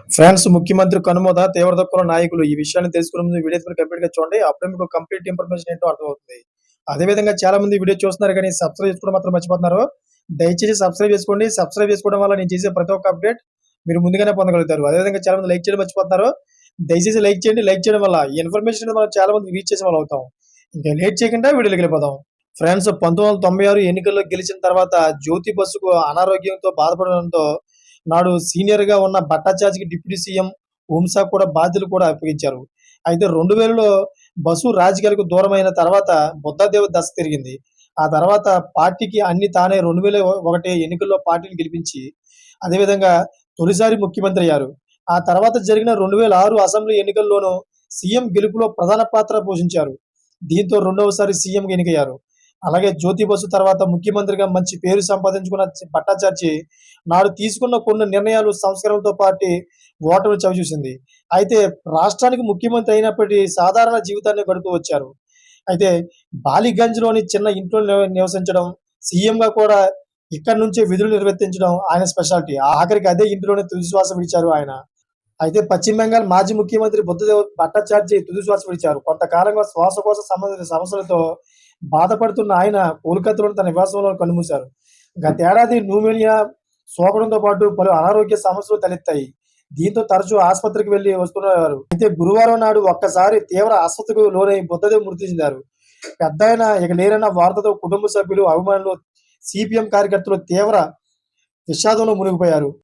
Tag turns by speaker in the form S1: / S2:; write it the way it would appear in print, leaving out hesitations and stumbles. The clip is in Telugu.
S1: ఫ్రాన్స్ ముఖ్యమంత్రి కనుమోద తీవ్ర దుఃఖంలో నాయకులు ఈ విషయాన్ని తెలుసుకునే ముందు వీడియో కంప్లీట్ గా చూడండి. అప్పుడే మీకు కంప్లీట్ ఇన్ఫర్మేషన్ ఏంటో అర్థమవుతుంది. అదేవిధంగా చాలా మంది వీడియో చూస్తున్నారు కానీ సబ్స్క్రైబ్ చేసుకోవడం మాత్రం మర్చిపోతున్నారు. దయచేసి సబ్స్క్రైబ్ చేసుకోండి. సబ్స్క్రైబ్ చేసుకోవడం వల్ల నేను చేసే ప్రతి ఒక్క అప్డేట్ మీరు ముందుగానే పొందగలుగుతారు. అదేవిధంగా చాలా మంది లైక్ చేయడం మర్చిపోతున్నారు. దయచేసి లైక్ చేయండి. లైక్ చేయడం వల్ల ఈ ఇన్ఫర్మేషన్ మనం చాలా మంది రీచ్ చేసే వాళ్ళు అవుతాం. ఇంకా లేట్ చేయకుండా వీడియోకి వెళ్ళిపోదాం. ఫ్రాన్స్ 1996 ఎన్నికల్లో గెలిచిన తర్వాత జ్యోతి బస్సుకు అనారోగ్యంతో బాధపడడంతో నాడు సీనియర్ గా ఉన్న భట్టాచార్యకి డిప్యూటీ సీఎం హోంశాఖ కూడా బాధ్యతలు కూడా అప్పగించారు. అయితే 2000లో బసు రాజకీయాలకు దూరమైన తర్వాత బుద్ధదేవ్ దశ తిరిగింది. ఆ తర్వాత పార్టీకి అన్ని తానే 2001 ఎన్నికల్లో పార్టీని గెలిపించి అదేవిధంగా తొలిసారి ముఖ్యమంత్రి అయ్యారు. ఆ తర్వాత జరిగిన 2006 అసెంబ్లీ ఎన్నికల్లోనూ సీఎం గెలుపులో ప్రధాన పాత్ర పోషించారు. దీంతో రెండవసారి సీఎంగా ఎన్నికయ్యారు. అలాగే జ్యోతి బసు తర్వాత ముఖ్యమంత్రిగా మంచి పేరు సంపాదించుకున్న భట్టాచార్య నాడు తీసుకున్న కొన్ని నిర్ణయాలు సంస్కరణలతో పాటు ఓటమి చవిచూసింది. అయితే రాష్ట్రానికి ముఖ్యమంత్రి అయినప్పటికీ సాధారణ జీవితాన్ని గడుపుతూ వచ్చారు. అయితే బాలిగంజ్‌లోని చిన్న ఇంట్లో నివసించడం, సీఎంగా కూడా ఇక్కడి నుంచే విధులు నిర్వర్తించడం ఆయన స్పెషాలిటీ. ఆఖరికి అదే ఇంట్లోనే తుది శ్వాస విడిచారు ఆయన. అయితే పశ్చిమ బెంగాల్ మాజీ ముఖ్యమంత్రి బుద్ధదేవ్ భట్టాచార్య తుది శ్వాస విడిచారు. కొంతకాలంగా శ్వాసకోశ సంబంధిత సమస్యలతో బాధపడుతున్న ఆయన కోల్కతాలోని తన నివాసంలో కన్నుమూశారు. గతేడాది న్యూమోనియా సోకడంతో పాటు పలు అనారోగ్య సమస్యలు తలెత్తాయి. దీంతో తరచూ ఆసుపత్రికి వెళ్లి వస్తున్నారు. అయితే గురువారం నాడు ఒక్కసారి తీవ్ర అస్వస్థతకు లోనై బుద్ధదేవ్ మృతి చెందారు. పెద్దాయన ఇక లేరన్న వార్తతో కుటుంబ సభ్యులు, అభిమానులు, సిపిఎం కార్యకర్తలు తీవ్ర విషాదంలో మునిగిపోయారు.